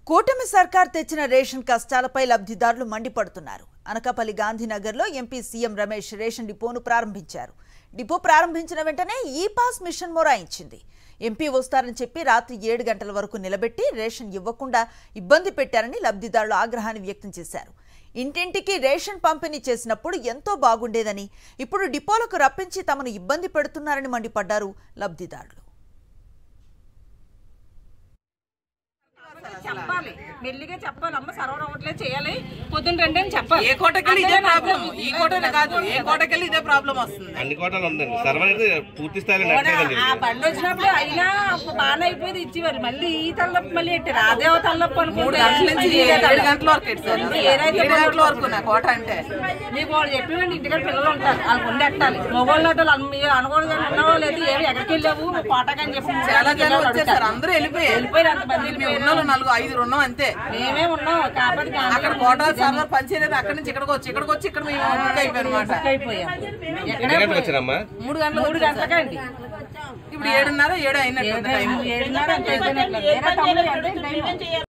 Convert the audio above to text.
కూటమి సర్కార్ తెచ్చిన రేషన్ కష్టాలపై లబ్ధిదారులు మండిపడుతున్నారు. అనకాపల్లి గాంధీనగర్లో ఎంపీ సీఎం రమేష్ రేషన్ డిపోను ప్రారంభించారు. డిపో ప్రారంభించిన వెంటనే ఈ పాస్ మిషన్ మొరాయించింది. ఎంపీ వస్తారని చెప్పి రాత్రి 7 గంటల వరకు నిలబెట్టి రేషన్ ఇవ్వకుండా ఇబ్బంది పెట్టారని లబ్ధిదారులు ఆగ్రహాన్ని వ్యక్తం చేశారు. ఇంటింటికి రేషన్ పంపిణీ చేసినప్పుడు ఎంతో బాగుండేదని, ఇప్పుడు డిపోలకు రప్పించి తమను ఇబ్బంది పెడుతున్నారని మండిపడ్డారు లబ్ధిదారులు. చెప్పాలి, మెల్లిగా చెప్పాలి. అమ్మ సర్వర్ అవ్వట్లేదు, చేయాలి, పొద్దున్న రండి అని చెప్పాలి. ఏ కోటకెళ్ళి ఇదే ప్రాబ్లం, ఈ కోటనే కాదు, ఏ కోటకెళ్ళి ఇదే ప్రాబ్లం వస్తుంది. అన్ని కోటలు ఉందండి, సర్వర్ అయితే పూర్తి స్థాయిలో ఆ బండి వచ్చినప్పుడు అయినా బాగా అయిపోయింది, ఇచ్చేవారు. మళ్ళీ ఈ తల్లపు మళ్ళీ పెట్టారు. అదే తల్లపు 3 గంటల నుంచి 7 గంటల వరకు పెట్టారు. 7 గంటల వరకు నా కోట అంటే మీకు వాళ్ళు చెప్పేవాళ్ళు ఇంటికాడ పిల్లలు ఉంటారు, వాళ్ళు కొండ ఎట్టాలి. మొగోళ్ళు అనకూడదు ఉన్నవాళ్ళు అయితే ఏమి ఎక్కడికి వెళ్ళావు కోటకని చెప్పి చాలా జనం వచ్చేసారు. అందరూ వెళ్ళిపోయారు. అంతమంది ఉన్నోళ్ళు 4-5 ఉన్నాం అంతే. మేమే ఉన్నాం కాబట్టి అక్కడ కోట సర్వర్ పనిచేయలేదు. అక్కడి నుంచి ఇక్కడికి వచ్చి ఇక్కడ మేము బుక్ అయిపోయాం. 3 గంటలకండి. ఇప్పుడు 7:30 7 అయినట్టు. 7:30